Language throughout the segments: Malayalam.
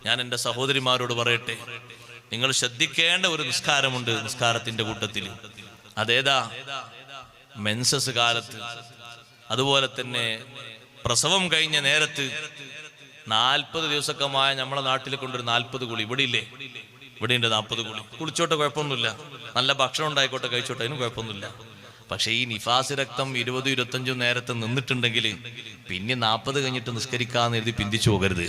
ഞാൻ എൻ്റെ സഹോദരിമാരോട് പറയട്ടെ, നിങ്ങൾ ശ്രദ്ധിക്കേണ്ട ഒരു നിസ്കാരമുണ്ട് നിസ്കാരത്തിന്റെ കൂട്ടത്തിൽ. അതേതാ? മെൻസസ് കാലത്ത്, അതുപോലെ തന്നെ പ്രസവം കഴിഞ്ഞ നേരത്ത് 40 ദിവസക്കമായ നമ്മളെ നാട്ടിൽ കൊണ്ടൊരു 40 കുളി. ഇവിടെ ഇല്ലേ? ഇവിടെ ഉണ്ട് 40 കുളി. കുളിച്ചോട്ടെ, കുഴപ്പമൊന്നുമില്ല. നല്ല ഭക്ഷണം ഉണ്ടായിക്കോട്ടെ, കഴിച്ചോട്ടെ, അതിനും കുഴപ്പമൊന്നുമില്ല. പക്ഷെ ഈ നിഫാസ് രക്തം 20-25 നേരത്തെ നിന്നിട്ടുണ്ടെങ്കിൽ പിന്നെ 40 കഴിഞ്ഞിട്ട് നിസ്കരിക്കാന്ന് എഴുതി പിന്തിച്ചു പോകരുത്.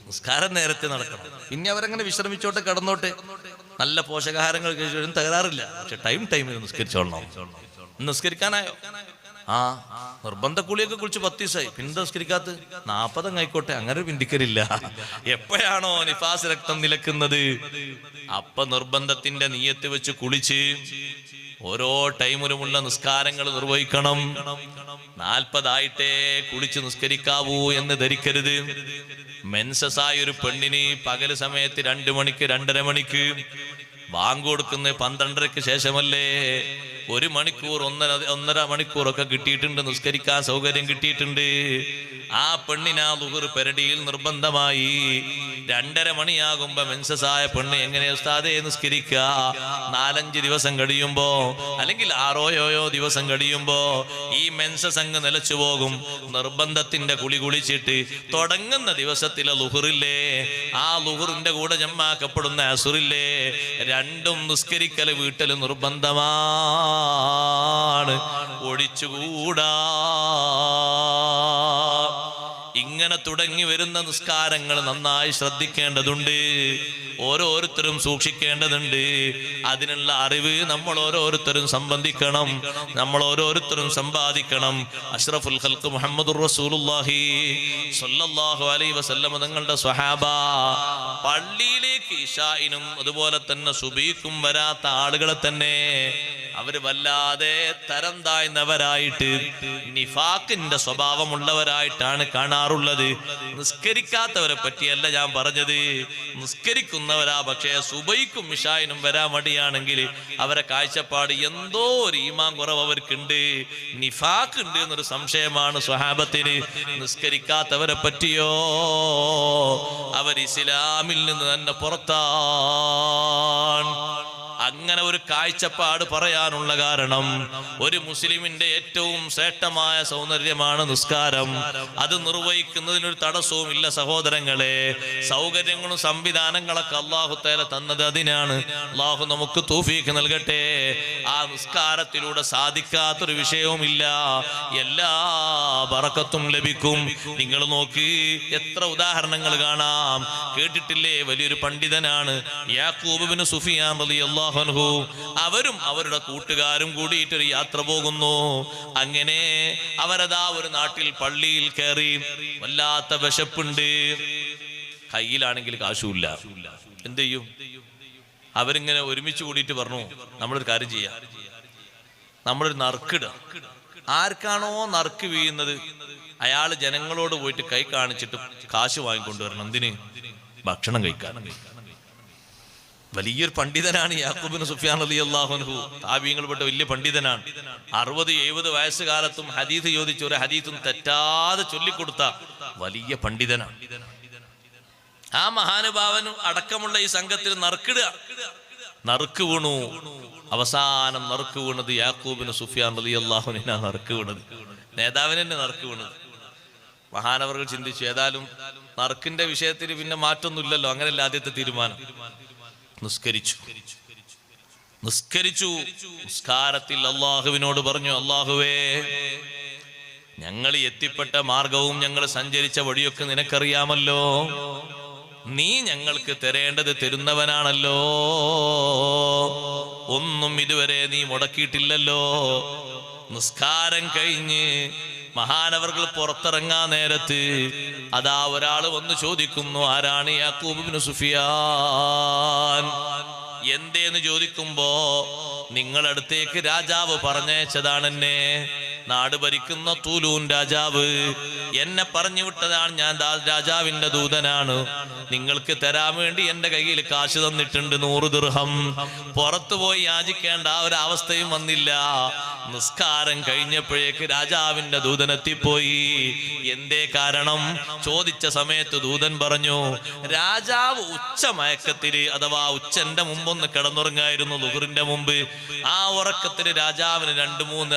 നിസ്കാരം നേരത്തെ നടക്കണം. പിന്നെ അവരങ്ങനെ വിശ്രമിച്ചോട്ടെ, കിടന്നോട്ടെ, നല്ല പോഷകാഹാരങ്ങൾ കഴിച്ചോട്ടും തകരാറില്ല. പക്ഷെ ടൈമിൽ നിസ്കരിച്ചോളണം. നിസ്കരിക്കാനായോ? നിർബന്ധ കുളിയൊക്കെ കുളിച്ച് 10 ദിവസമായി, പിന്നെ നിസ്കരിക്കാത്ത 40 ആയിക്കോട്ടെ, അങ്ങനെ പിന്തിക്കലില്ല. എപ്പോഴാണോ നിഫാസ് രക്തം നിലക്കുന്നത് അപ്പൊ നിർബന്ധത്തിന്റെ നിയ്യത്ത് വെച്ച് കുളിച്ച് ഓരോ ടൈമിലുമുള്ള നിസ്കാരങ്ങൾ നിർവഹിക്കണം. 40 ആയിട്ടേ കുളിച്ച് നിസ്കരിക്കാവൂ എന്ന് ധരിക്കരുത്. മെൻസസായ ഒരു പെണ്ണിന് പകല് സമയത്ത് 2 മണിക്ക് 2:30 മണിക്ക് ബാങ്ക് കൊടുക്കുന്നത് 12:30 ശേഷമല്ലേ? 1 മണിക്കൂർ 1.5 മണിക്കൂറൊക്കെ കിട്ടിയിട്ടുണ്ട്, നിസ്കരിക്കാൻ സൗകര്യം കിട്ടിയിട്ടുണ്ട്. ആ പെണ്ണിനാ ളുഹർ പെരടിയിൽ നിർബന്ധമായി. 2:30 മണിയാകുമ്പോ മെൻസസായ പെണ്ണ് എങ്ങനെ ഉസ്താദേ നിസ്കരിക്കുക? 4-5 ദിവസം കഴിയുമ്പോ, അല്ലെങ്കിൽ 6-7 ദിവസം കഴിയുമ്പോ ഈ മെൻസസ് അങ്ങ് നിലച്ചു പോകും. നിർബന്ധത്തിന്റെ കുളി കുളിച്ചിട്ട് തുടങ്ങുന്ന ദിവസത്തിലെ ളുഹറില്ലേ, ആ ളുഹറിന്റെ കൂടെ ജമ്മാക്കപ്പെടുന്ന അസുറില്ലേ, രണ്ടും നിസ്കരിക്കല് വീട്ടിൽ നിർബന്ധമാണ്, ഒഴിച്ചുകൂടാ. ഇങ്ങനെ തുടങ്ങി വരുന്ന നിസ്കാരങ്ങൾ നന്നായി ശ്രദ്ധിക്കേണ്ടതുണ്ട്, ഓരോരുത്തരും സൂക്ഷിക്കേണ്ടതുണ്ട്. അതിനുള്ള അറിവ് നമ്മൾ ഓരോരുത്തരും സംബന്ധിക്കണം, നമ്മൾ ഓരോരുത്തരും സമ്പാദിക്കണം. അഷ്റഫുൽ ഖൽഖ് മുഹമ്മദുർ റസൂലുള്ളാഹി സ്വല്ലല്ലാഹു അലൈഹി വസല്ലം തങ്ങളുടെ സ്വഹാബ പള്ളിയിലേക്ക് ഇശാഇനും അതുപോലെ തന്നെ സുബീക്കും വരാത്ത ആളുകളെ തന്നെ അവര് വല്ലാതെ തരം താഴ്ന്നവരായിട്ട്, നിഫാഖിന്റെ സ്വഭാവമുള്ളവരായിട്ടാണ് കാണാറുള്ളത്. നിസ്കരിക്കാത്തവരെ പറ്റിയല്ല ഞാൻ പറഞ്ഞത്, നിസ്കരിക്കുന്നവരാ. പക്ഷേ സുബൈക്കും ഇശാഇനും വരാൻ മടിയാണെങ്കിൽ അവരെ കാഴ്ചപ്പാട് എന്തോ ഒരു ഈമാൻ കുറവ് അവർക്കുണ്ട്, നിഫാഖ് ഉണ്ട് എന്നൊരു സംശയമാണ് സ്വഹാബത്തിന്. നിസ്കരിക്കാത്തവരെ പറ്റിയോ അവർ ഇസ്ലാമിൽ നിന്ന് തന്നെ പുറത്താണ്. അങ്ങനെ ഒരു കാഴ്ചപ്പാട് പറയാനുള്ള കാരണം, ഒരു മുസ്ലിമിന്റെ ഏറ്റവും ശ്രേഷ്ഠമായ സൗന്ദര്യമാണ് നിസ്കാരം. അത് നിർവഹിക്കുന്നതിനൊരു തടസ്സവും ഇല്ല സഹോദരങ്ങളെ. സൗകര്യങ്ങളും സംവിധാനങ്ങളൊക്കെ അല്ലാഹു തആല തന്നത് അതിനാണ്. അല്ലാഹു നമുക്ക് തൗഫീഖ് നൽകട്ടെ. ആ നിസ്കാരത്തിലൂടെ സാധിക്കാത്തൊരു വിഷയവും ഇല്ല, എല്ലാ ബറക്കത്തും ലഭിക്കും. നിങ്ങൾ നോക്ക്, എത്ര ഉദാഹരണങ്ങൾ കാണാം. കേട്ടിട്ടില്ലേ? വലിയൊരു പണ്ഡിതനാണ് യാക്കൂബ് ഇബ്നു സുഫിയാൻ റളിയല്ലാഹു അൻഹു. അവരും അവരുടെ കൂട്ടുകാരും കൂടിയിട്ടൊരു യാത്ര പോകുന്നു. അങ്ങനെ അവരതാ ഒരു നാട്ടിൽ പള്ളിയിൽ കയറി. വല്ലാത്ത വിശപ്പുണ്ട്, കയ്യിലാണെങ്കിൽ കാശുമില്ല. എന്ത് ചെയ്യും? അവരിങ്ങനെ ഒരുമിച്ച് കൂടിയിട്ട് പറഞ്ഞു, നമ്മളൊരു കാര്യം ചെയ്യാം, നമ്മളൊരു നറുക്കിടുക. ആർക്കാണോ നറുക്ക് വീഴുന്നത് അയാൾ ജനങ്ങളോട് പോയിട്ട് കൈ കാണിച്ചിട്ട് കാശ് വാങ്ങിക്കൊണ്ടുവരണം. എന്തിന്? ഭക്ഷണം കഴിക്കാൻ. വലിയൊരു പണ്ഡിതനാണ് യാക്കൂബ് ഇബ്നു സുഫിയാൻ റളിയല്ലാഹു അൻഹു. താബീങ്ങളിൽപ്പെട്ട വലിയ പണ്ഡിതനാണ്. 60-70 വയസ്സുകാലത്തും ഹദീസ് ചോദിച്ച ഒരു ഹദീസും തെറ്റാതെ ചൊല്ലിക്കൊടുത്ത വലിയ പണ്ഡിതനാണ്. ആ മഹാനുഭാവനും അടക്കമുള്ള ഈ സംഘത്തിൽ നറുക്ക് വീണു. അവസാനം നറുക്ക് വീണത് യാക്കൂബ് ഇബ്നു സുഫിയാൻ റളിയല്ലാഹു അൻഹുവിനാണ് നറുക്ക് വീണത്. നേതാവിന് തന്നെ നറുക്ക് വീണത്. മഹാനവർകൾ ചിന്തിച്ചു, ഏതായാലും നറുക്കിന്റെ വിഷയത്തിൽ പിന്നെ മാറ്റൊന്നുമില്ലല്ലോ, അങ്ങനെയല്ല ആദ്യത്തെ തീരുമാനം. നിസ്കരിച്ചു. നിസ്കാരത്തിൽ അള്ളാഹുവിനോട് പറഞ്ഞു, അള്ളാഹുവേ, ഞങ്ങൾ എത്തിപ്പെട്ട മാർഗവും ഞങ്ങൾ സഞ്ചരിച്ച വഴിയൊക്കെ നിനക്കറിയാമല്ലോ, നീ ഞങ്ങൾക്ക് തരേണ്ടത് തരുന്നവനാണല്ലോ, ഒന്നും ഇതുവരെ നീ മുടക്കിയിട്ടില്ലല്ലോ. നിസ്കാരം കഴിഞ്ഞ് മഹാനവർകൾ പുറത്തിറങ്ങാൻ നേരത്ത് അതാ ഒരാൾ വന്ന് ചോദിക്കുന്നു, ആരാണ്? യാക്കൂബ് ഇബ്നു സുഫിയാൻ. എന്തേന്ന് ചോദിക്കുമ്പോ, നിങ്ങളടുത്തേക്ക് രാജാവ് പറഞ്ഞയച്ചതാണ് എന്നെ, നാട് ഭരിക്കുന്ന തൂലൂൻ രാജാവ് എന്നെ പറഞ്ഞു വിട്ടതാണ്, ഞാൻ രാജാവിന്റെ ദൂതനാണ്, നിങ്ങൾക്ക് തരാൻ വേണ്ടി എന്റെ കയ്യിൽ കാശ് തന്നിട്ടുണ്ട് 100 ദിർഹം. പുറത്തു പോയി യാചിക്കേണ്ട ആ ഒരു അവസ്ഥയും വന്നില്ല. നിസ്കാരം കഴിഞ്ഞപ്പോഴേക്ക് രാജാവിന്റെ ദൂതൻ എത്തിപ്പോയി. എന്തേ കാരണം ചോദിച്ച സമയത്ത് ദൂതൻ പറഞ്ഞു, രാജാവ് ഉച്ച മയക്കത്തില് അഥവാ ഉച്ചന്റെ മുമ്പൊന്ന് കിടന്നുറങ്ങായിരുന്നു ളുഹറിന്റെ മുമ്പ്. ആ ഉറക്കത്തില് രാജാവിന് 2-3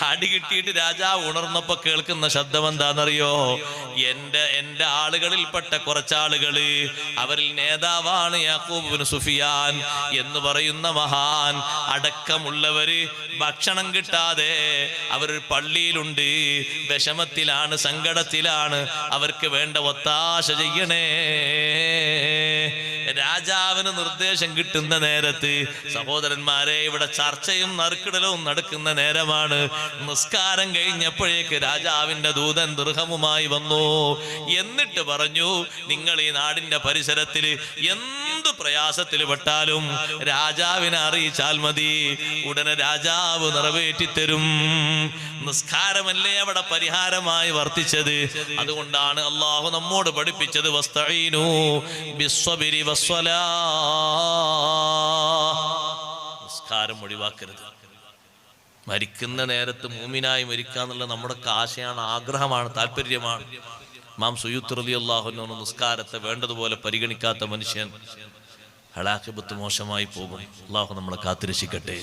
അടി കിട്ടിയിട്ട് രാജാവ് ഉണർന്നപ്പോ കേൾക്കുന്ന ശബ്ദം എന്താണെന്നറിയോ? എന്റെ ആളുകളിൽപ്പെട്ട കുറച്ചാളുകള്, അവരിൽ നേതാവാണ് യാക്കൂബ് ഇബ്നു സുഫിയാൻ എന്ന് പറയുന്ന മഹാൻ അടക്കമുള്ളവര് ഭക്ഷണം കിട്ടാതെ അവർ പള്ളിയിലുണ്ട്, വിഷമത്തിലാണ്, സങ്കടത്തിലാണ്, അവർക്ക് വേണ്ട ഒത്താശ ചെയ്യണേ. രാജാവിന് നിർദ്ദേശം കിട്ടുന്ന നേരത്ത് സഹോദരന്മാരെ ഇവിടെ ചർച്ചയും നറുക്കിടലും നടക്കുന്ന നേരമാണ്. നിസ്കാരം കഴിഞ്ഞപ്പോഴേക്ക് രാജാവിന്റെ ദൂതൻ ദിർഹമുമായി വന്നു. എന്നിട്ട് പറഞ്ഞു, നിങ്ങൾ ഈ നാടിന്റെ പരിസരത്തിൽ എന്ത് പ്രയാസത്തിൽ പെട്ടാലും രാജാവിനെ അറിയിച്ചാൽ മതി, ഉടനെ രാജാവ് നിറവേറ്റിത്തരും. നിസ്കാരമല്ലേ അവിടെ പരിഹാരമായി വർത്തിച്ചത്. അതുകൊണ്ടാണ് അള്ളാഹു നമ്മോട് പഠിപ്പിച്ചത്, വസ്തഈനു ബിസ്സബ്രി വസ്സലാ. നിസ്കാരം ഒഴിവാക്കരുത്. മരിക്കുന്ന നേരത്ത് മൂമിനായി മരിക്കാന്നുള്ള നമ്മുടെ ആശയാണ്, ആഗ്രഹമാണ്, താല്പര്യമാണ്. ഇമാം സുയൂത്ത് റളിയല്ലാഹു അൻഹു നിസ്കാരത്തെ വേണ്ടതുപോലെ പരിഗണിക്കാത്ത മനുഷ്യൻ ഹലാഖിബത്ത് മോശമായി പോകും. അള്ളാഹു നമ്മളെ കാത്തിരക്ഷിക്കട്ടെ.